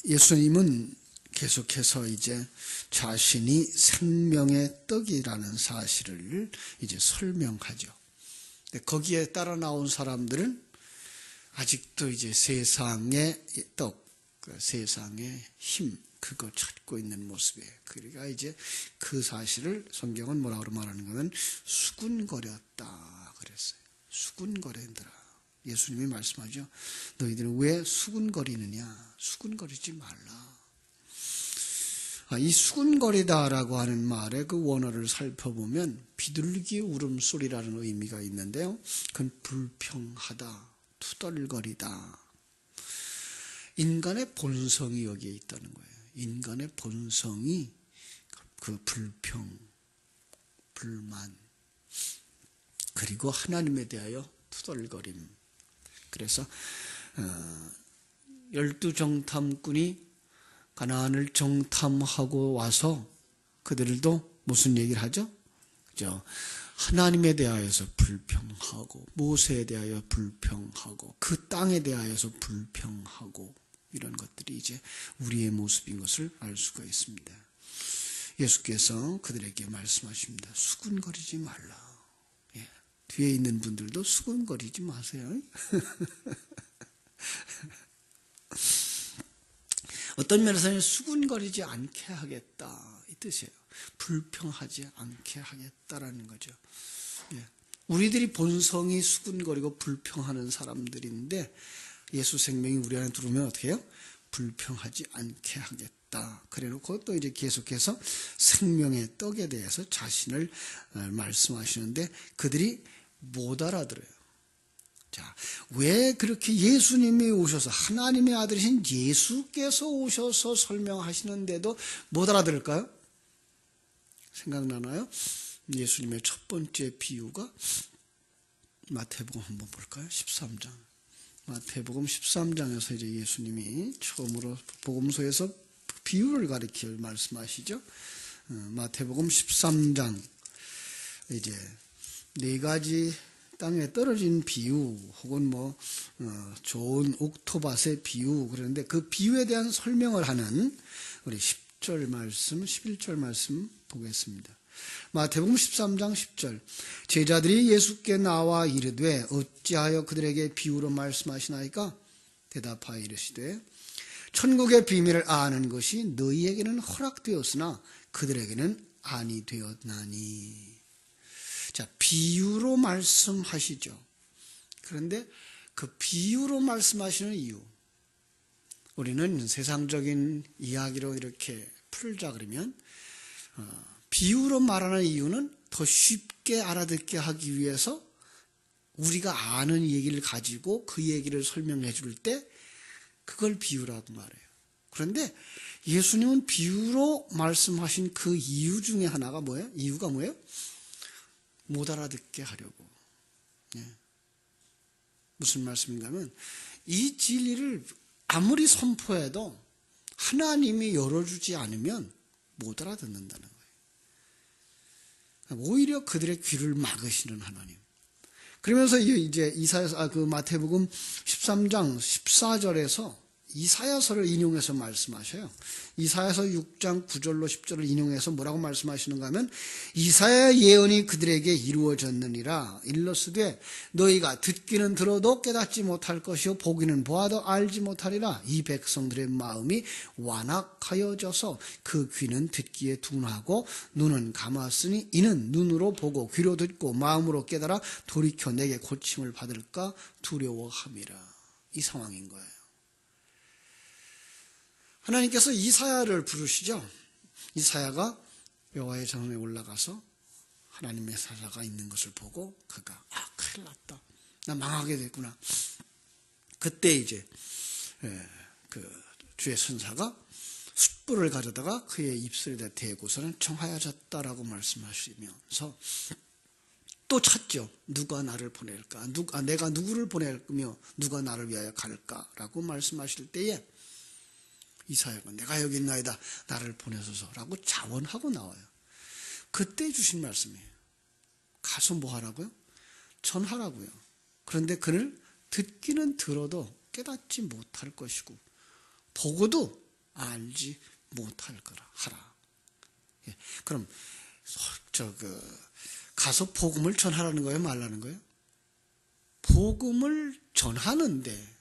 예수님은 계속해서 이제 자신이 생명의 떡이라는 사실을 이제 설명하죠. 거기에 따라 나온 사람들은 아직도 이제 세상의 떡, 세상의 힘, 그거 찾고 있는 모습이에요. 그러니까 이제 그 사실을 성경은 뭐라고 말하는 거면 수군거렸다 그랬어요. 수군거린다. 예수님이 말씀하죠. 너희들은 왜 수군거리느냐? 수군거리지 말라. 이 수군거리다라고 하는 말의 그 원어를 살펴보면 비둘기 울음소리라는 의미가 있는데요. 그건 불평하다, 투덜거리다. 인간의 본성이 여기에 있다는 거예요. 인간의 본성이 그 불평, 불만, 그리고 하나님에 대하여 투덜거림. 그래서 12정탐꾼이 가나안을 정탐하고 와서 그들도 무슨 얘기를 하죠? 그죠? 하나님에 대하여서 불평하고, 모세에 대하여 불평하고, 그 땅에 대하여서 불평하고, 이런 것들이 이제 우리의 모습인 것을 알 수가 있습니다. 예수께서 그들에게 말씀하십니다. 수군거리지 말라. 예. 뒤에 있는 분들도 수군거리지 마세요. 어떤 면에서는 수군거리지 않게 하겠다 이 뜻이에요. 불평하지 않게 하겠다라는 거죠. 예. 우리들이 본성이 수군거리고 불평하는 사람들인데 예수 생명이 우리 안에 들어오면 어떻게 해요? 불평하지 않게 하겠다. 그래놓고 또 이제 계속해서 생명의 떡에 대해서 자신을 말씀하시는데 그들이 못 알아들어요. 자, 왜 그렇게 예수님이 오셔서 하나님의 아들이신 예수께서 오셔서 설명하시는데도 못 알아들을까요? 생각나나요? 예수님의 첫 번째 비유가 마태복음 한번 볼까요? 13장. 마태복음 13장에서 이제 예수님이 처음으로 복음서에서 비유를 가리켜 말씀하시죠. 마태복음 13장 이제 네 가지 땅에 떨어진 비유 혹은 좋은 옥토밭의 비유 그런데 그 비유에 대한 설명을 하는 우리 10절 말씀, 11절 말씀 보겠습니다. 마태복음 13장 10절 제자들이 예수께 나와 이르되 어찌하여 그들에게 비유로 말씀하시나이까? 대답하여 이르시되 천국의 비밀을 아는 것이 너희에게는 허락되었으나 그들에게는 아니 되었나니. 자, 비유로 말씀하시죠. 그런데 그 비유로 말씀하시는 이유, 우리는 세상적인 이야기로 이렇게 풀자 그러면 비유로 말하는 이유는 더 쉽게 알아듣게 하기 위해서 우리가 아는 얘기를 가지고 그 얘기를 설명해 줄 때 그걸 비유라고 말해요. 그런데 예수님은 비유로 말씀하신 그 이유 중에 하나가 뭐예요? 이유가 뭐예요? 못 알아듣게 하려고. 네. 무슨 말씀인가 하면 이 진리를 아무리 선포해도 하나님이 열어주지 않으면 못 알아듣는다는 거예요. 오히려 그들의 귀를 막으시는 하나님. 그러면서 이제 마태복음 13장 14절에서 이사야서를 인용해서 말씀하셔요. 이사야서 6장 9절로 10절을 인용해서 뭐라고 말씀하시는가 하면 이사야의 예언이 그들에게 이루어졌느니라. 일러스되 너희가 듣기는 들어도 깨닫지 못할 것이요 보기는 보아도 알지 못하리라. 이 백성들의 마음이 완악하여져서 그 귀는 듣기에 둔하고 눈은 감았으니 이는 눈으로 보고 귀로 듣고 마음으로 깨달아 돌이켜 내게 고침을 받을까 두려워함이라. 이 상황인 거예요. 하나님께서 이사야를 부르시죠. 이사야가 여호와의 전원에 올라가서 하나님의 사자가 있는 것을 보고 그가 큰일 났다. 나 망하게 됐구나. 그때 이제 그 주의 선사가 숯불을 가져다가 그의 입술에다 대고서는 청하여졌다라고 말씀하시면서 또 찾죠. 누가 나를 보낼까? 내가 누구를 보낼며 누가 나를 위하여 갈까라고 말씀하실 때에 이사야가 내가 여기 있나이다. 나를 보내소서라고 자원하고 나와요. 그때 주신 말씀이에요. 가서 뭐 하라고요? 전하라고요. 그런데 그를 듣기는 들어도 깨닫지 못할 것이고 보고도 알지 못할 거라 하라. 예, 그럼 가서 복음을 전하라는 거예요, 말라는 거예요? 복음을 전하는데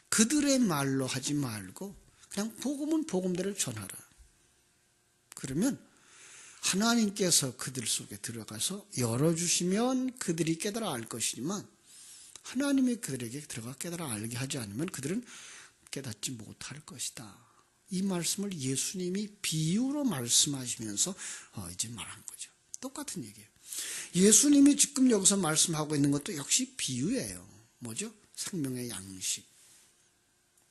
그들의 말로 하지 말고 그냥 복음은 복음대로 전하라. 그러면 하나님께서 그들 속에 들어가서 열어주시면 그들이 깨달아 알 것이지만 하나님이 그들에게 들어가 깨달아 알게 하지 않으면 그들은 깨닫지 못할 것이다. 이 말씀을 예수님이 비유로 말씀하시면서 이제 말한 거죠. 똑같은 얘기예요. 예수님이 지금 여기서 말씀하고 있는 것도 역시 비유예요. 뭐죠? 생명의 양식,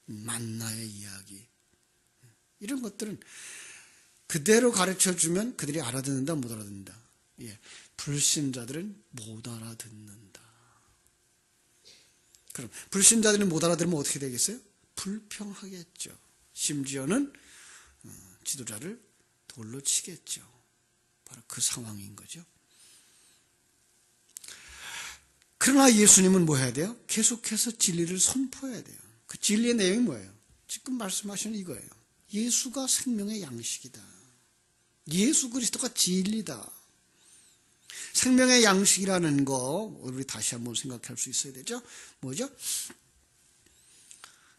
만나의 이야기. 이런 것들은 그대로 가르쳐주면 그들이 알아듣는다, 못 알아듣는다. 예, 불신자들은 못 알아듣는다. 그럼 불신자들이 못 알아들으면 어떻게 되겠어요? 불평하겠죠. 심지어는 지도자를 돌로 치겠죠. 바로 그 상황인 거죠. 그러나 예수님은 뭐 해야 돼요? 계속해서 진리를 선포해야 돼요. 그 진리의 내용이 뭐예요? 지금 말씀하시는 이거예요. 예수가 생명의 양식이다. 예수 그리스도가 진리다. 생명의 양식이라는 거 우리 다시 한번 생각할 수 있어야 되죠. 뭐죠?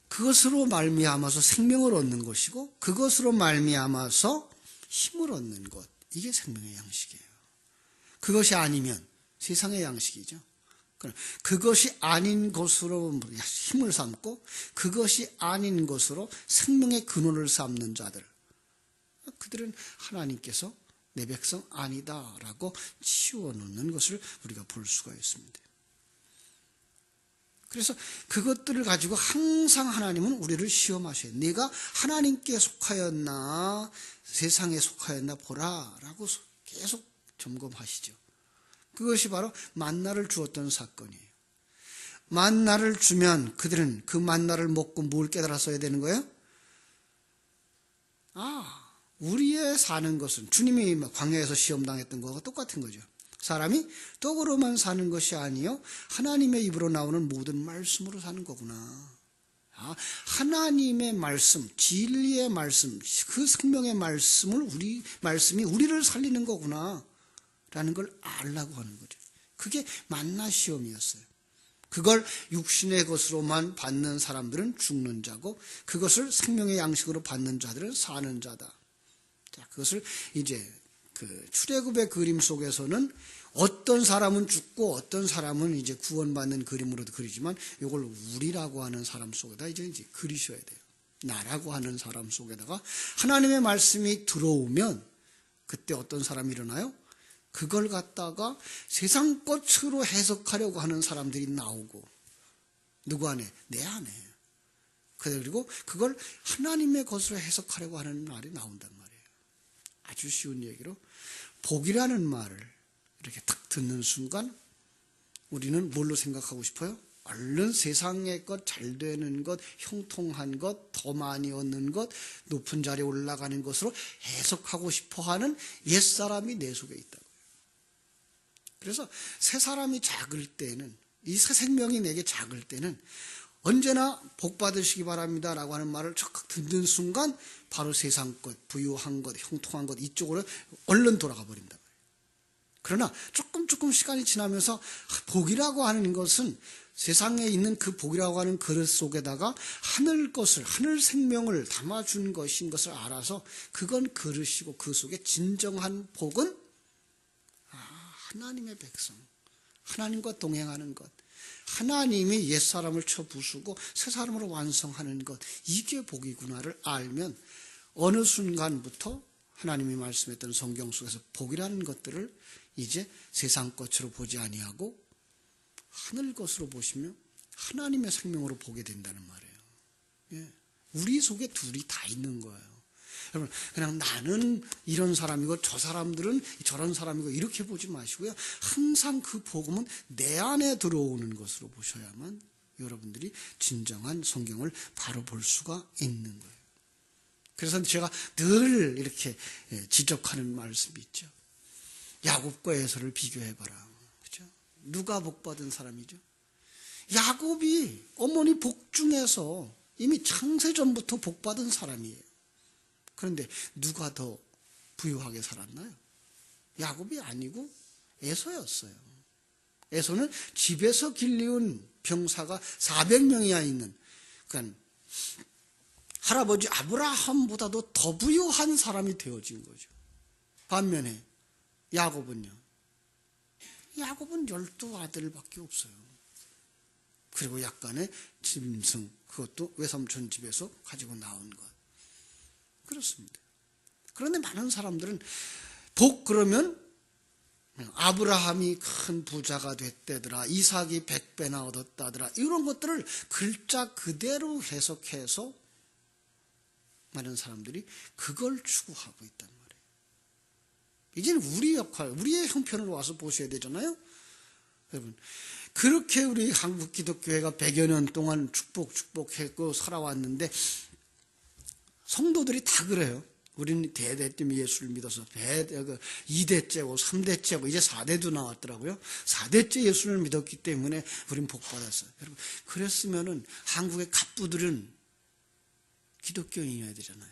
그것으로 말미암아서 생명을 얻는 것이고 그것으로 말미암아서 힘을 얻는 것. 이게 생명의 양식이에요. 그것이 아니면 세상의 양식이죠. 그것이 아닌 것으로 힘을 삼고 그것이 아닌 것으로 생명의 근원을 삼는 자들, 그들은 하나님께서 내 백성 아니다라고 치워놓는 것을 우리가 볼 수가 있습니다. 그래서 그것들을 가지고 항상 하나님은 우리를 시험하셔요. 네가 하나님께 속하였나 세상에 속하였나 보라라고 계속 점검하시죠. 그것이 바로 만나를 주었던 사건이에요. 만나를 주면 그들은 그 만나를 먹고 뭘 깨달았어야 되는 거예요? 우리의 사는 것은 주님이 광야에서 시험당했던 것과 똑같은 거죠. 사람이 떡으로만 사는 것이 아니요 하나님의 입으로 나오는 모든 말씀으로 사는 거구나. 하나님의 말씀, 진리의 말씀, 그 생명의 말씀이 우리를 살리는 거구나 라는 걸 알라고 하는 거죠. 그게 만나 시험이었어요. 그걸 육신의 것으로만 받는 사람들은 죽는 자고 그것을 생명의 양식으로 받는 자들은 사는 자다. 자, 그것을 이제 그 출애굽의 그림 속에서는 어떤 사람은 죽고 어떤 사람은 이제 구원받는 그림으로도 그리지만 이걸 우리라고 하는 사람 속에다 이제 그리셔야 돼요. 나라고 하는 사람 속에다가 하나님의 말씀이 들어오면 그때 어떤 사람이 일어나요? 그걸 갖다가 세상 것으로 해석하려고 하는 사람들이 나오고 누구 안에? 내 안에. 그리고 그걸 하나님의 것으로 해석하려고 하는 말이 나온단 말이에요. 아주 쉬운 얘기로 복이라는 말을 이렇게 딱 듣는 순간 우리는 뭘로 생각하고 싶어요? 얼른 세상의 것, 잘 되는 것, 형통한 것, 더 많이 얻는 것, 높은 자리에 올라가는 것으로 해석하고 싶어하는 옛사람이 내 속에 있다고요. 그래서 새 사람이 작을 때는, 이 새 생명이 내게 작을 때는 언제나 복 받으시기 바랍니다 라고 하는 말을 척 듣는 순간 바로 세상 것, 부유한 것, 형통한 것 이쪽으로 얼른 돌아가 버린다. 그러나 조금 시간이 지나면서 복이라고 하는 것은 세상에 있는 그 복이라고 하는 그릇 속에다가 하늘 것을, 하늘 생명을 담아준 것인 것을 알아서 그건 그릇이고 그 속에 진정한 복은 하나님의 백성, 하나님과 동행하는 것, 하나님이 옛사람을 쳐 부수고 새 사람으로 완성하는 것, 이게 복이구나를 알면 어느 순간부터 하나님이 말씀했던 성경 속에서 복이라는 것들을 이제 세상 것으로 보지 아니하고 하늘 것으로 보시면 하나님의 생명으로 보게 된다는 말이에요. 예. 우리 속에 둘이 다 있는 거예요. 여러분, 그냥 나는 이런 사람이고 저 사람들은 저런 사람이고 이렇게 보지 마시고요. 항상 그 복음은 내 안에 들어오는 것으로 보셔야만 여러분들이 진정한 성경을 바로 볼 수가 있는 거예요. 그래서 제가 늘 이렇게 지적하는 말씀이 있죠. 야곱과 에서를 비교해봐라. 그렇죠? 누가 복 받은 사람이죠? 야곱이 어머니 복 중에서 이미 창세전부터 복받은 사람이에요. 그런데 누가 더 부유하게 살았나요? 야곱이 아니고 에서였어요. 에서는 집에서 길리운 병사가 400명이나 있는, 그러니까 할아버지 아브라함보다도 더 부유한 사람이 되어진 거죠. 반면에 야곱은 12아들밖에 없어요. 그리고 약간의 짐승, 그것도 외삼촌 집에서 가지고 나온 것. 그렇습니다. 그런데 많은 사람들은 복 그러면 아브라함이 큰 부자가 됐다더라, 이삭이 100배나 얻었다더라, 이런 것들을 글자 그대로 해석해서 많은 사람들이 그걸 추구하고 있단 말이에요. 이제는 우리 역할, 우리의 형편으로 와서 보셔야 되잖아요. 여러분, 그렇게 우리 한국 기독교회가 100여 년 동안 축복했고 살아왔는데 성도들이 다 그래요. 우리는 대대쯤 예수를 믿어서 2대째고 3대째고 이제 4대도 나왔더라고요. 4대째 예수를 믿었기 때문에 우린 복받았어요. 여러분, 그랬으면은 한국의 갑부들은 기독교인이어야 되잖아요.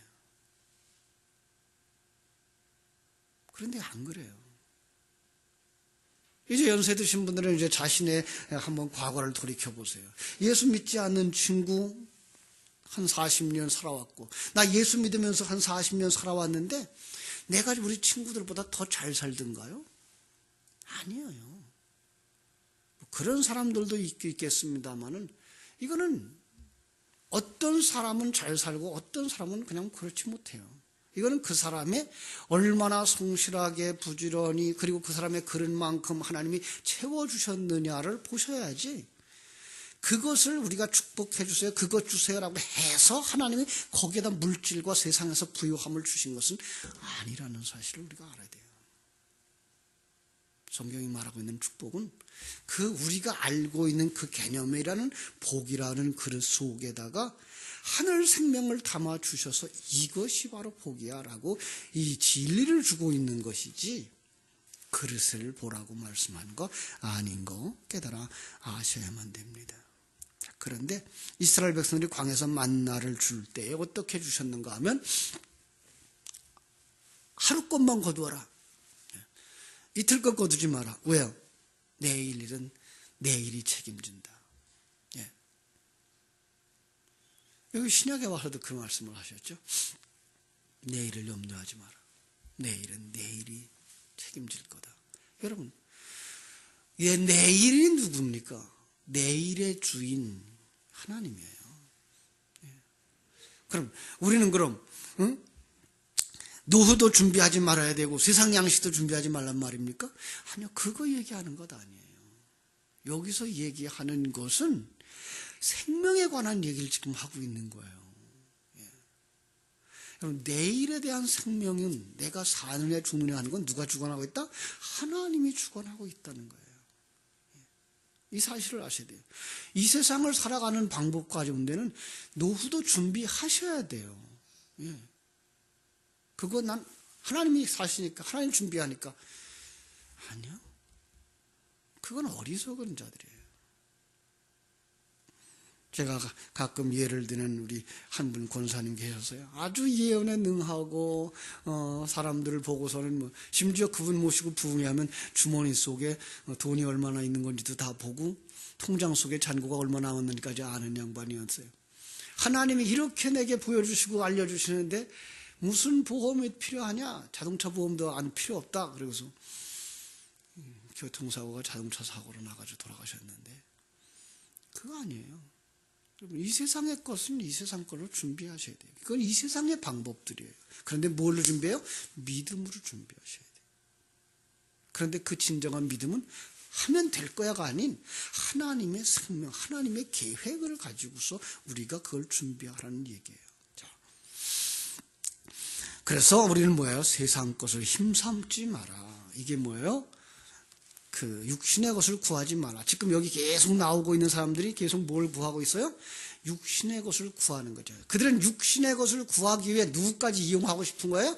그런데 안 그래요. 이제 연세 드신 분들은 이제 자신의 한번 과거를 돌이켜 보세요. 예수 믿지 않는 친구 한 40년 살아왔고, 나 예수 믿으면서 한 40년 살아왔는데 내가 우리 친구들보다 더 잘 살던가요? 아니에요. 그런 사람들도 있겠습니다만은 이거는 어떤 사람은 잘 살고 어떤 사람은 그냥 그렇지 못해요. 이거는 그 사람의 얼마나 성실하게 부지런히, 그리고 그 사람의 그런 만큼 하나님이 채워주셨느냐를 보셔야지, 그것을 우리가 축복해 주세요, 그것 주세요라고 해서 하나님이 거기에다 물질과 세상에서 부유함을 주신 것은 아니라는 사실을 우리가 알아야 돼요. 성경이 말하고 있는 축복은 그 우리가 알고 있는 그 개념이라는 복이라는 그릇 속에다가 하늘 생명을 담아 주셔서 이것이 바로 복이야 라고 이 진리를 주고 있는 것이지, 그릇을 보라고 말씀한 거 아닌 거 깨달아 아셔야만 됩니다. 그런데 이스라엘 백성들이 광야에서 만나를 줄 때 어떻게 주셨는가 하면, 하루 것만 거두어라, 이틀 것 거두지 마라. 왜요? 내일 일은 내일이 책임진다. 예. 여기 신약에 와서도 그 말씀을 하셨죠. 내일을 염려하지 마라. 내일은 내일이 책임질 거다. 여러분, 내일이 누굽니까? 내일의 주인 하나님이에요. 예. 그럼 우리는 노후도 준비하지 말아야 되고 세상 양식도 준비하지 말란 말입니까? 아니요, 그거 얘기하는 것 아니에요. 여기서 얘기하는 것은 생명에 관한 얘기를 지금 하고 있는 거예요. 예. 여러분, 내일에 대한 생명은 내가 사느냐 죽느냐 하는 건 누가 주관하고 있다? 하나님이 주관하고 있다는 거예요. 예. 이 사실을 아셔야 돼요. 이 세상을 살아가는 방법 가운데는 노후도 준비하셔야 돼요. 예. 그거 난 하나님이 사시니까, 하나님 준비하니까. 아니요. 그건 어리석은 자들이에요. 제가 가끔 예를 드는 우리 한 분 권사님 계셨어요. 아주 예언에 능하고 사람들을 보고서는 심지어 그분 모시고 부흥하면 주머니 속에 돈이 얼마나 있는 건지도 다 보고 통장 속에 잔고가 얼마나 남았는지까지 아는 양반이었어요. 하나님이 이렇게 내게 보여주시고 알려주시는데 무슨 보험이 필요하냐? 자동차 보험도 안 필요 없다. 그러고서 교통사고가 자동차 사고로 나가지고 돌아가셨는데, 그거 아니에요. 이 세상의 것은 이 세상 걸로 준비하셔야 돼요. 그건 이 세상의 방법들이에요. 그런데 뭘로 준비해요? 믿음으로 준비하셔야 돼요. 그런데 그 진정한 믿음은 하면 될 거야가 아닌 하나님의 생명, 하나님의 계획을 가지고서 우리가 그걸 준비하라는 얘기예요. 그래서 우리는 뭐예요? 세상 것을 힘삼지 마라. 이게 뭐예요? 그 육신의 것을 구하지 마라. 지금 여기 계속 나오고 있는 사람들이 계속 뭘 구하고 있어요? 육신의 것을 구하는 거죠. 그들은 육신의 것을 구하기 위해 누구까지 이용하고 싶은 거예요?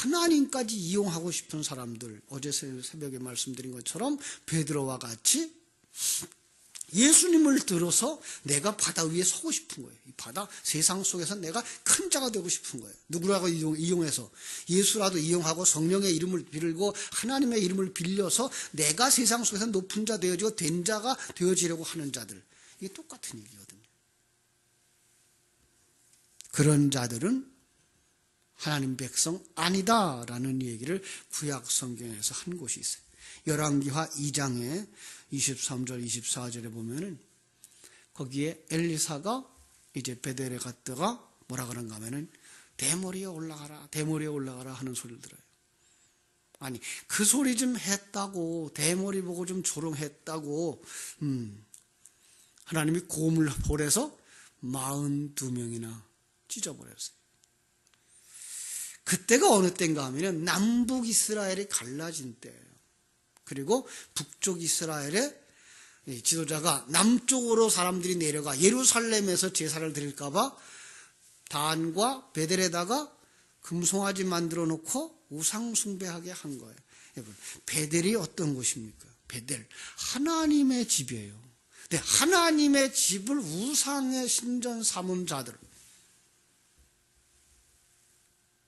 하나님까지 이용하고 싶은 사람들. 어제 새벽에 말씀드린 것처럼 베드로와 같이 예수님을 들어서 내가 바다 위에 서고 싶은 거예요. 이 바다 세상 속에서 내가 큰 자가 되고 싶은 거예요. 누구라고 이용해서 예수라도 이용하고 성령의 이름을 빌고 하나님의 이름을 빌려서 내가 세상 속에서 높은 자 되어지고 된 자가 되어지려고 하는 자들, 이게 똑같은 얘기거든요. 그런 자들은 하나님 백성 아니다라는 얘기를 구약 성경에서 한 곳이 있어요. 열왕기하 2장에 23절 24절에 보면은 거기에 엘리사가 이제 베델에 갔다가 뭐라 그런가 하면은 대머리에 올라가라 하는 소리를 들어요. 아니 그 소리 좀 했다고, 대머리 보고 좀 조롱했다고 하나님이 곰을 보내서 42명이나 찢어버렸어요. 그때가 어느 때인가 하면은 남북 이스라엘이 갈라진 때예요. 그리고 북쪽 이스라엘의 지도자가 남쪽으로 사람들이 내려가 예루살렘에서 제사를 드릴까봐 단과 베델에다가 금송아지 만들어 놓고 우상 숭배하게 한 거예요. 여러분, 베델이 어떤 곳입니까? 베델, 하나님의 집이에요. 근데 하나님의 집을 우상의 신전 삼은 자들,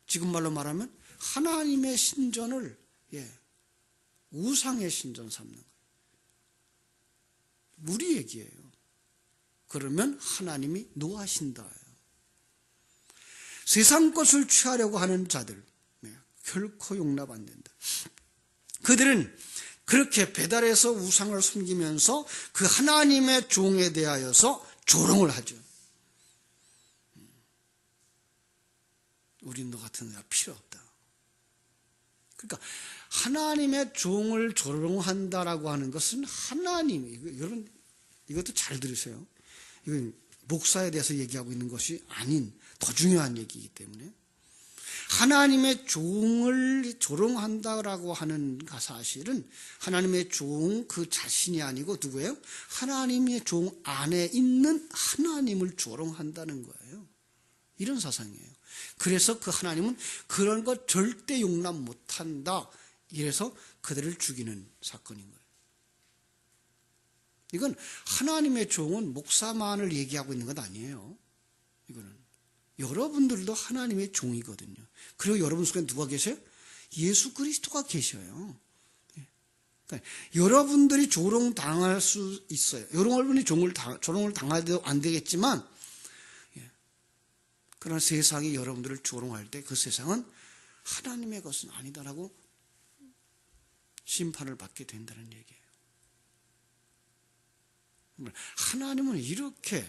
지금 말로 말하면 하나님의 신전을 우상의 신전 삼는 거예요. 무리 얘기예요. 그러면 하나님이 노하신다. 세상 것을 취하려고 하는 자들 결코 용납 안 된다. 그들은 그렇게 배달해서 우상을 섬기면서 그 하나님의 종에 대하여서 조롱을 하죠. 우린 너 같은 애가 필요 없다. 그러니까 하나님의 종을 조롱한다라고 하는 것은 하나님이, 여러분 이것도 잘 들으세요. 이건 목사에 대해서 얘기하고 있는 것이 아닌 더 중요한 얘기이기 때문에 하나님의 종을 조롱한다라고 하는 사실은 하나님의 종 그 자신이 아니고 누구예요? 하나님의 종 안에 있는 하나님을 조롱한다는 거예요. 이런 사상이에요. 그래서 그 하나님은 그런 것 절대 용납 못한다. 이래서 그들을 죽이는 사건인 거예요. 이건 하나님의 종은 목사만을 얘기하고 있는 것 아니에요. 이거는 여러분들도 하나님의 종이거든요. 그리고 여러분 속에 누가 계세요? 예수 그리스도가 계셔요. 그러니까 여러분들이 조롱당할 수 있어요. 여러분이 조롱을 당해도 안 되겠지만, 그러나 세상이 여러분들을 조롱할 때 그 세상은 하나님의 것은 아니다라고 심판을 받게 된다는 얘기예요. 하나님은 이렇게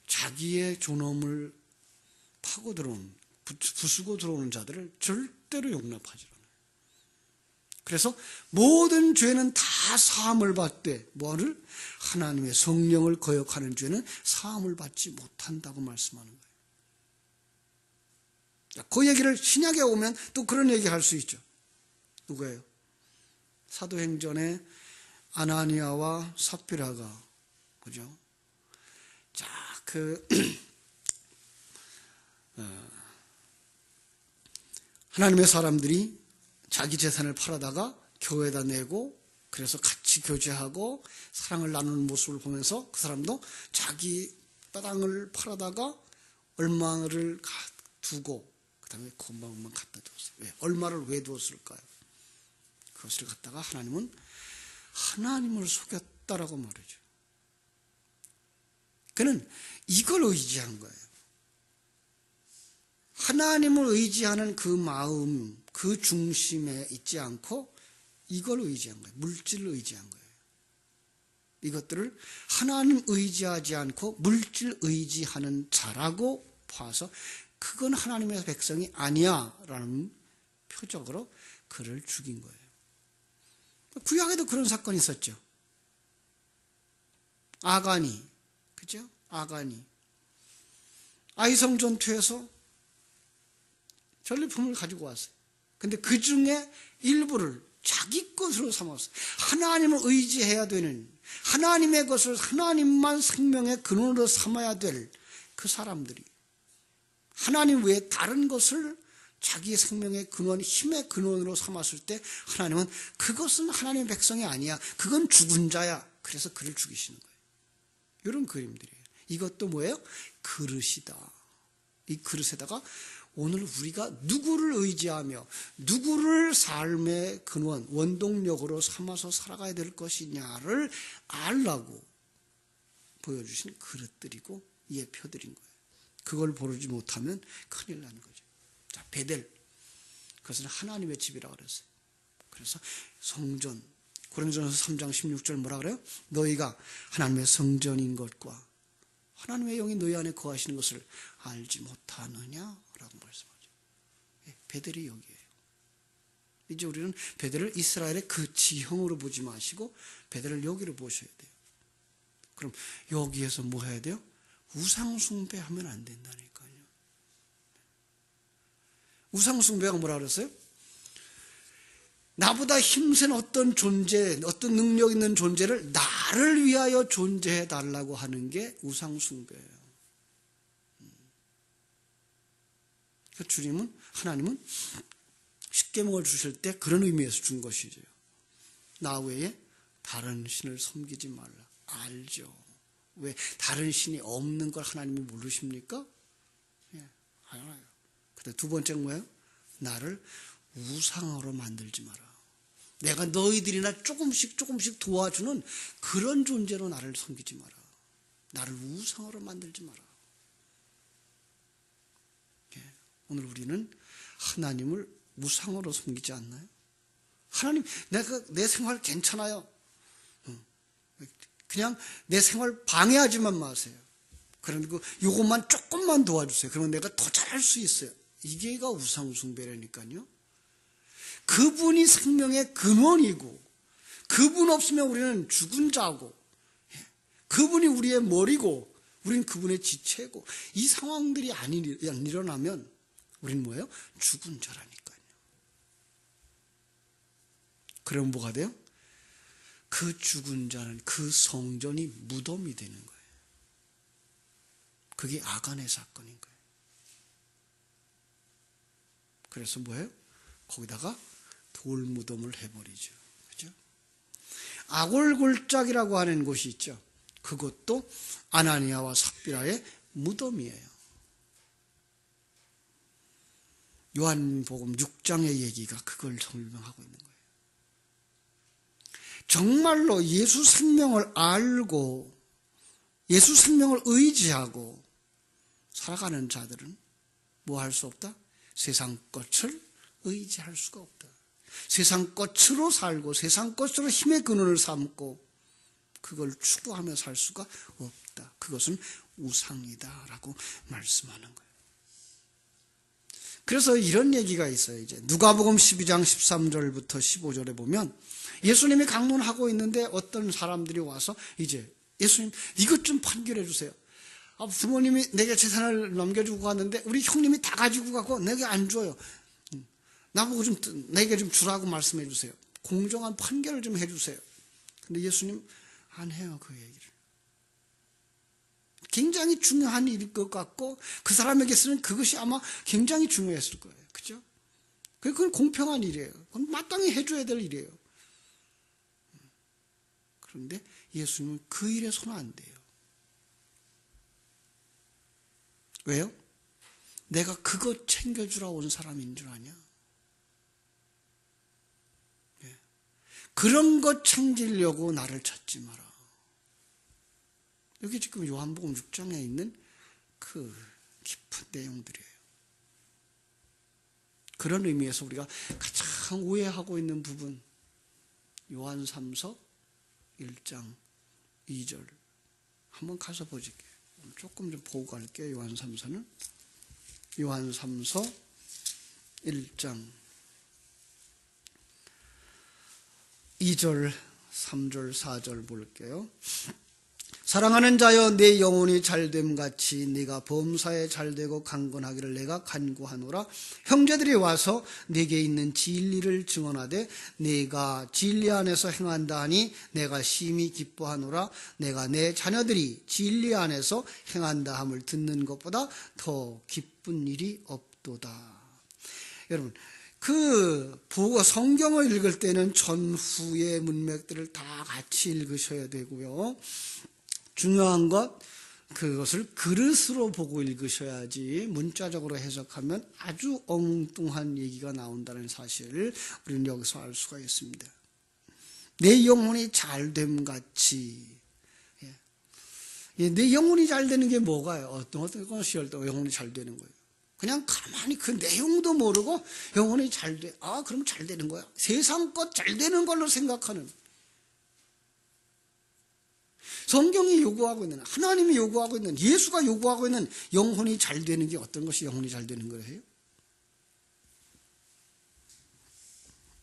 자기의 존엄을 파고 들어온, 부수고 들어오는 자들을 절대로 용납하지 않아요. 그래서 모든 죄는 다 사함을 받되 뭐를? 하나님의 성령을 거역하는 죄는 사함을 받지 못한다고 말씀하는 거예요. 그 얘기를 신약에 오면 또 그런 얘기 할 수 있죠. 누구예요? 사도행전에 아나니아와 삽비라가, 그죠? 자, 하나님의 사람들이 자기 재산을 팔아다가 교회에다 내고 그래서 같이 교제하고 사랑을 나누는 모습을 보면서 그 사람도 자기 땅을 팔아다가 얼마를 두고 그 다음에 고마움만 갖다 줬어요. 왜? 얼마를 왜 두었을까요? 그것을 갖다가 하나님은 하나님을 속였다라고 말이죠. 그는 이걸 의지한 거예요. 하나님을 의지하는 그 마음, 그 중심에 있지 않고 이걸 의지한 거예요. 물질을 의지한 거예요. 이것들을 하나님 의지하지 않고 물질 의지하는 자라고 봐서 그건 하나님의 백성이 아니야 라는 표적으로 그를 죽인 거예요. 구약에도 그런 사건이 있었죠. 아간이, 그죠? 아간이 아이성 전투에서 전리품을 가지고 왔어요. 근데 그 중에 일부를 자기 것으로 삼았어요. 하나님을 의지해야 되는, 하나님의 것을 하나님만 생명의 근원으로 삼아야 될 그 사람들이 하나님 외에 다른 것을 자기의 생명의 근원, 힘의 근원으로 삼았을 때 하나님은 그것은 하나님의 백성이 아니야. 그건 죽은 자야. 그래서 그를 죽이시는 거예요. 이런 그림들이에요. 이것도 뭐예요? 그릇이다. 이 그릇에다가 오늘 우리가 누구를 의지하며 누구를 삶의 근원, 원동력으로 삼아서 살아가야 될 것이냐를 알라고 보여주신 그릇들이고 예표들인 거예요. 그걸 보지 못하면 큰일 나는 거죠. 자, 베델. 그것은 하나님의 집이라고 그랬어요. 그래서 성전. 고린도전서 3장 16절 뭐라 그래요? 너희가 하나님의 성전인 것과 하나님의 영이 너희 안에 거하시는 것을 알지 못하느냐라고 말씀하죠. 베델이 여기예요. 이제 우리는 베델을 이스라엘의 그 지형으로 보지 마시고 베델을 여기로 보셔야 돼요. 그럼 여기에서 뭐 해야 돼요? 우상숭배하면 안 된다니까요. 우상숭배가 뭐라 그랬어요? 나보다 힘센 어떤 존재, 어떤 능력 있는 존재를 나를 위하여 존재해 달라고 하는 게 우상숭배예요. 그러니까 주님은, 하나님은 십계명을 주실 때 그런 의미에서 준 것이죠. 나 외에 다른 신을 섬기지 말라. 알죠. 왜 다른 신이 없는 걸 하나님이 모르십니까? 예, 알아요. 근데 두 번째는 뭐예요? 나를 우상으로 만들지 마라. 내가 너희들이나 조금씩 도와주는 그런 존재로 나를 섬기지 마라. 나를 우상으로 만들지 마라. 예, 오늘 우리는 하나님을 우상으로 섬기지 않나요? 하나님, 내 생활 괜찮아요. 그냥 내 생활 방해하지만 마세요. 그리고 이것만 조금만 도와주세요. 그러면 내가 더 잘할 수 있어요. 이게가 우상숭배라니까요. 그분이 생명의 근원이고 그분 없으면 우리는 죽은 자고 그분이 우리의 머리고 우리는 그분의 지체고 이 상황들이 안 일어나면 우리는 뭐예요? 죽은 자라니까요. 그럼 뭐가 돼요? 그 죽은 자는 그 성전이 무덤이 되는 거예요. 그게 아간의 사건인 거예요. 그래서 뭐예요? 거기다가 돌무덤을 해버리죠. 그죠? 아골골짝이라고 하는 곳이 있죠. 그것도 아나니아와 삽비라의 무덤이에요. 요한복음 6장의 얘기가 그걸 설명하고 있는 거예요. 정말로 예수 생명을 알고 예수 생명을 의지하고 살아가는 자들은 뭐 할 수 없다? 세상 것을 의지할 수가 없다. 세상 것으로 살고 세상 것으로 힘의 근원을 삼고 그걸 추구하며 살 수가 없다. 그것은 우상이다라고 말씀하는 거예요. 그래서 이런 얘기가 있어요. 이제 누가복음 12장 13절부터 15절에 보면 예수님이 강론하고 있는데 어떤 사람들이 와서 이제 예수님 이것 좀 판결해 주세요. 부모님이 내게 재산을 넘겨주고 갔는데 우리 형님이 다 가지고 가고 내게 안 줘요. 나보고 내게 좀 주라고 말씀해 주세요. 공정한 판결을 좀 해 주세요. 근데 예수님 안 해요, 그 얘기를. 굉장히 중요한 일일 것 같고 그 사람에게서는 그것이 아마 굉장히 중요했을 거예요. 그죠? 그건 공평한 일이에요. 그건 마땅히 해줘야 될 일이에요. 그런데 예수님은 그 일에 손 안 대요. 왜요? 내가 그것 챙겨주러 온 사람인 줄 아냐? 예. 그런 것 챙기려고 나를 찾지 마라. 여기 지금 요한복음 6장에 있는 그 깊은 내용들이에요. 그런 의미에서 우리가 가장 오해하고 있는 부분, 요한 3서 1장 2절 한번 가서 보실게요. 조금 좀 보고 갈게요. 요한 3서는 요한 3서 1장 2절 3절 4절 볼게요. 사랑하는 자여 내 영혼이 잘됨 같이 네가 범사에 잘되고 강건하기를 내가 간구하노라. 형제들이 와서 네게 있는 진리를 증언하되 네가 진리 안에서 행한다 하니 내가 심히 기뻐하노라. 내가 내 자녀들이 진리 안에서 행한다 함을 듣는 것보다 더 기쁜 일이 없도다. 여러분, 성경을 읽을 때는 전후의 문맥들을 다 같이 읽으셔야 되고요. 중요한 것, 그것을 그릇으로 보고 읽으셔야지 문자적으로 해석하면 아주 엉뚱한 얘기가 나온다는 사실을 우리는 여기서 알 수가 있습니다. 내 영혼이 잘됨 같이. 내 영혼이 잘 되는 게 뭐가요? 어떤 것이 영혼이 잘 되는 거예요? 그냥 가만히 그 내용도 모르고 영혼이 잘 돼. 그럼 잘 되는 거야. 세상 것 잘 되는 걸로 생각하는. 성경이 요구하고 있는, 하나님이 요구하고 있는, 예수가 요구하고 있는 영혼이 잘 되는 게 어떤 것이 영혼이 잘 되는 거예요?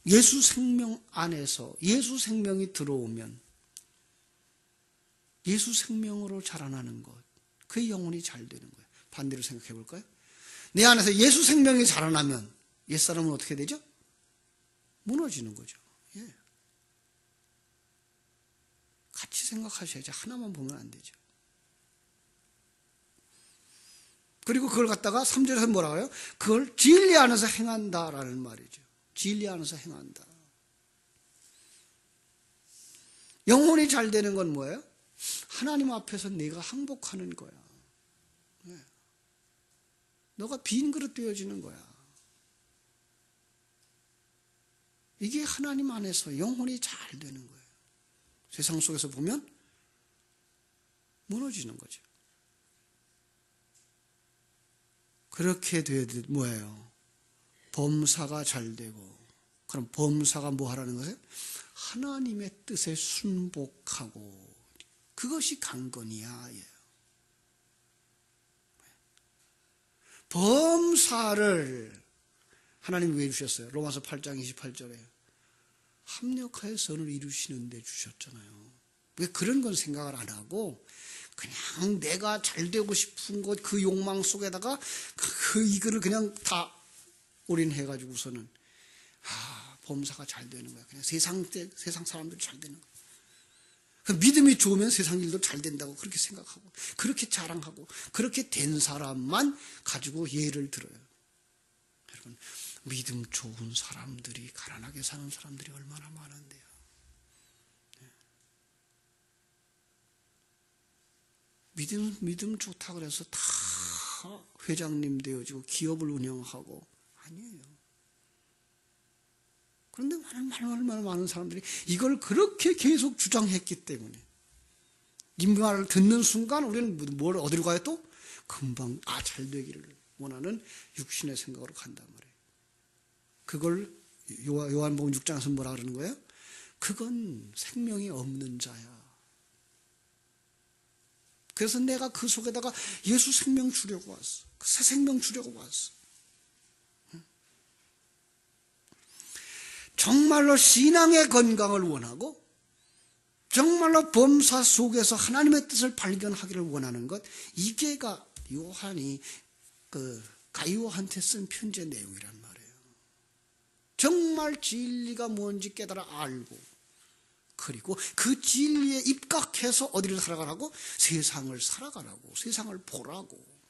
예수 생명 안에서 예수 생명이 들어오면 예수 생명으로 자라나는 것, 그 영혼이 잘 되는 거예요. 반대로 생각해 볼까요? 내 안에서 예수 생명이 자라나면 옛사람은 어떻게 되죠? 무너지는 거죠. 예. 같이 생각하셔야지 하나만 보면 안 되죠. 그리고 그걸 갖다가 3절에서 뭐라고 해요? 그걸 진리 안에서 행한다라는 말이죠. 진리 안에서 행한다. 영혼이 잘 되는 건 뭐예요? 하나님 앞에서 내가 항복하는 거야. 네. 너가 빈 그릇 되어지는 거야. 이게 하나님 안에서 영혼이 잘 되는 거예요. 세상 속에서 보면 무너지는 거죠. 그렇게 돼야 뭐예요? 범사가 잘 되고. 그럼 범사가 뭐 하라는 거예요? 하나님의 뜻에 순복하고. 그것이 강건이야. 범사를 하나님 왜 주셨어요? 로마서 8장 28절에 합력하여 선을 이루시는 데 주셨잖아요. 왜 그런 건 생각을 안 하고 그냥 내가 잘 되고 싶은 것, 그 욕망 속에다가 이거를 그냥 다 올인해가지고서는 범사가 잘 되는 거야. 그냥 세상 사람들이 잘 되는 거야. 믿음이 좋으면 세상 일도 잘 된다고 그렇게 생각하고 그렇게 자랑하고 그렇게 된 사람만 가지고 예를 들어요. 여러분, 믿음 좋은 사람들이, 가난하게 사는 사람들이 얼마나 많은데요. 믿음 좋다 그래서 다 회장님 되어지고 기업을 운영하고 아니에요. 그런데 얼마나 많은 사람들이 이걸 그렇게 계속 주장했기 때문에 이 말을 듣는 순간 우리는 어디로 가요 또? 금방 잘 되기를 원하는 육신의 생각으로 간단 말이에요. 그걸 요한복음 6장에서 뭐라 그러는 거예요? 그건 생명이 없는 자야. 그래서 내가 그 속에다가 예수 생명 주려고 왔어. 새 생명 주려고 왔어. 정말로 신앙의 건강을 원하고 정말로 범사 속에서 하나님의 뜻을 발견하기를 원하는 것, 이게가 요한이 가이오한테 쓴 편지의 내용이란 말이에요. 정말 진리가 뭔지 깨달아 알고 그리고 그 진리에 입각해서 어디를 살아가라고? 세상을 살아가라고, 세상을 보라고.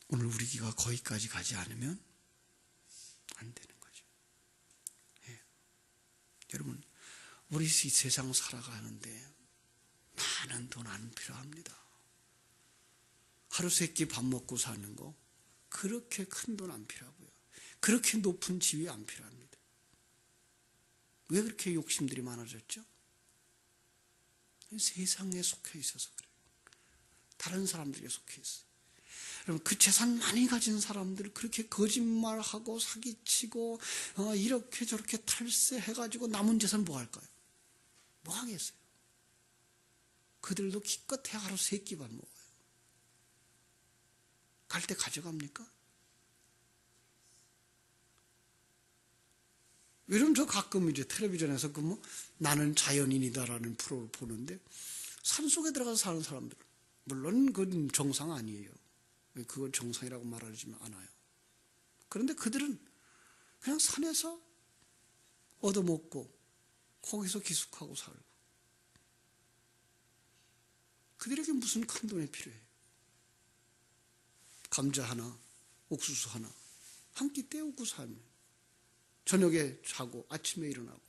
오늘 우리가 거기까지 가지 않으면 안 되는 거죠. 예. 여러분, 우리 이 세상 살아가는데 많은 돈 안 필요합니다. 하루 세 끼 밥 먹고 사는 거 그렇게 큰 돈 안 필요하고요. 그렇게 높은 지위 안 필요합니다. 왜 그렇게 욕심들이 많아졌죠? 세상에 속해 있어서 그래요. 다른 사람들에게 속해 있어요. 여러분, 그 재산 많이 가진 사람들 그렇게 거짓말하고 사기치고 이렇게 저렇게 탈세해가지고 남은 재산 뭐 할까요? 뭐 하겠어요? 그들도 기껏해 하루 세 끼만 먹어요. 갈 때 가져갑니까? 요즘 저 가끔 이제 텔레비전에서 나는 자연인이다라는 프로를 보는데 산속에 들어가서 사는 사람들, 물론 그건 정상 아니에요. 그걸 정상이라고 말하지 않아요. 그런데 그들은 그냥 산에서 얻어먹고 거기서 기숙하고 살고 그들에게 무슨 큰 돈이 필요해요? 감자 하나, 옥수수 하나 한 끼 때우고 살면 저녁에 자고 아침에 일어나고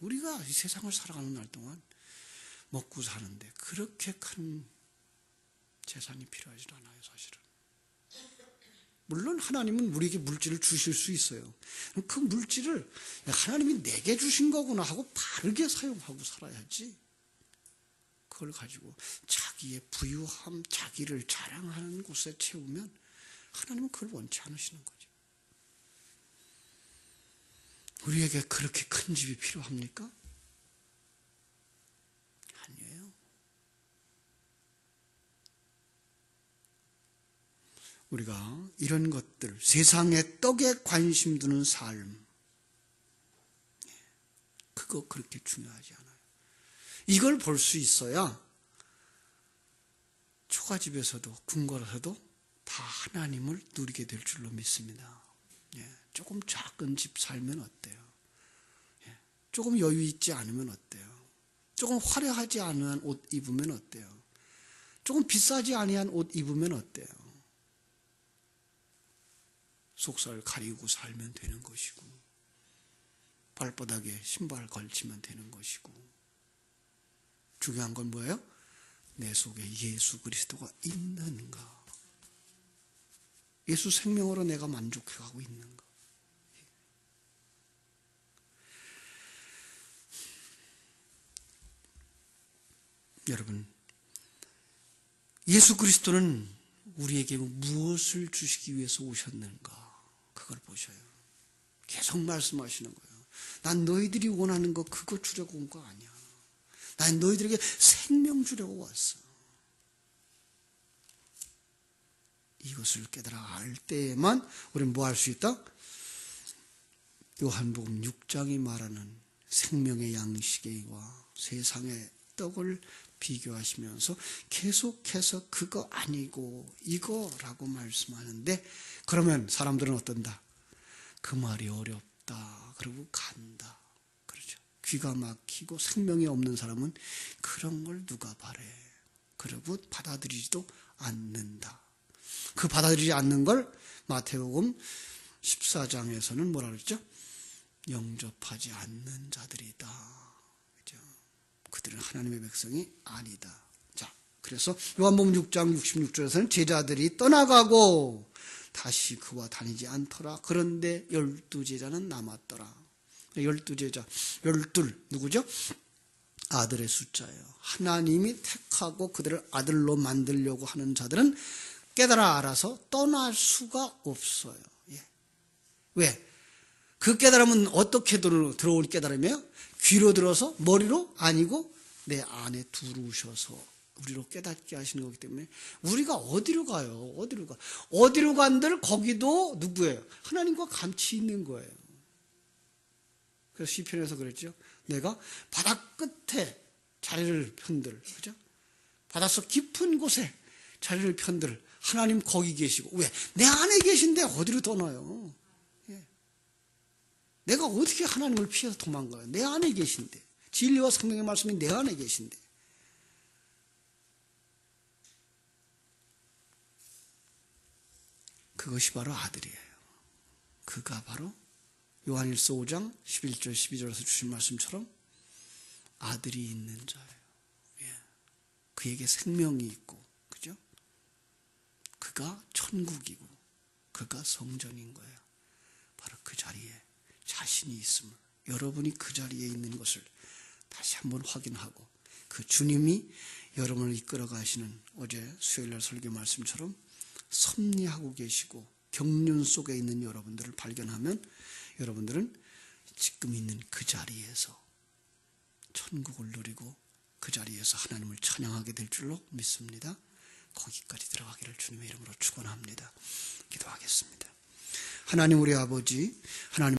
우리가 이 세상을 살아가는 날 동안 먹고 사는데 그렇게 큰 재산이 필요하지 않아요, 사실은. 물론 하나님은 우리에게 물질을 주실 수 있어요. 그 물질을 하나님이 내게 주신 거구나 하고 바르게 사용하고 살아야지. 그걸 가지고 자기의 부유함, 자기를 자랑하는 곳에 채우면 하나님은 그걸 원치 않으시는 거죠. 우리에게 그렇게 큰 집이 필요합니까? 아니에요. 우리가 이런 것들, 세상의 떡에 관심 두는 삶, 그거 그렇게 중요하지 않아요. 이걸 볼 수 있어야 초가집에서도 궁궐에서도 다 하나님을 누리게 될 줄로 믿습니다. 조금 작은 집 살면 어때요? 조금 여유 있지 않으면 어때요? 조금 화려하지 않은 옷 입으면 어때요? 조금 비싸지 아니한 옷 입으면 어때요? 속살 가리고 살면 되는 것이고 발바닥에 신발 걸치면 되는 것이고 중요한 건 뭐예요? 내 속에 예수 그리스도가 있는가? 예수 생명으로 내가 만족해가고 있는가? 여러분, 예수 그리스도는 우리에게 무엇을 주시기 위해서 오셨는가? 그걸 보셔요. 계속 말씀하시는 거예요. 난 너희들이 원하는 거 그거 주려고 온 거 아니야. 난 너희들에게 생명 주려고 왔어. 이것을 깨달아 알 때에만 우리는 뭐 할 수 있다? 요한복음 6장이 말하는 생명의 양식과 세상의 떡을 비교하시면서 계속해서 그거 아니고 이거라고 말씀하는데 그러면 사람들은 어떤다? 그 말이 어렵다. 그러고 간다. 그렇죠. 귀가 막히고 생명이 없는 사람은 그런 걸 누가 바래. 그러고 받아들이지도 않는다. 그 받아들이지 않는 걸 마태복음 14장에서는 뭐라 그랬죠? 영접하지 않는 자들이다. 그들은 하나님의 백성이 아니다. 자, 그래서 요한복음 6장 66절에서는 제자들이 떠나가고 다시 그와 다니지 않더라. 그런데 12제자는 남았더라. 12제자, 12 누구죠? 아들의 숫자예요. 하나님이 택하고 그들을 아들로 만들려고 하는 자들은 깨달아 알아서 떠날 수가 없어요. 예. 왜? 그 깨달음은 어떻게 들어올 깨달음이에요? 귀로 들어서 머리로 아니고 내 안에 두루셔서 우리로 깨닫게 하시는 거기 때문에 우리가 어디로 가요? 어디로 가? 어디로 간들 거기도 누구예요? 하나님과 같이 있는 거예요. 그래서 시편에서 그랬죠. 내가 바다 끝에 자리를 편들, 그죠? 바닷속 깊은 곳에 자리를 편들 하나님 거기 계시고 왜? 내 안에 계신데 어디로 떠나요? 내가 어떻게 하나님을 피해서 도망가요? 내 안에 계신데. 진리와 생명의 말씀이 내 안에 계신데. 그것이 바로 아들이에요. 그가 바로 요한일서 5장 11절 12절에서 주신 말씀처럼 아들이 있는 자예요. 그에게 생명이 있고 그죠? 그가 천국이고 그가 성전인 거예요. 바로 그 자리에 자신이 있음을 여러분이 그 자리에 있는 것을 다시 한번 확인하고 그 주님이 여러분을 이끌어 가시는 어제 수요일날 설교 말씀처럼 섭리하고 계시고 경륜 속에 있는 여러분들을 발견하면 여러분들은 지금 있는 그 자리에서 천국을 누리고 그 자리에서 하나님을 찬양하게 될 줄로 믿습니다. 거기까지 들어가기를 주님의 이름으로 축원합니다. 기도하겠습니다. 하나님 우리 아버지 하나님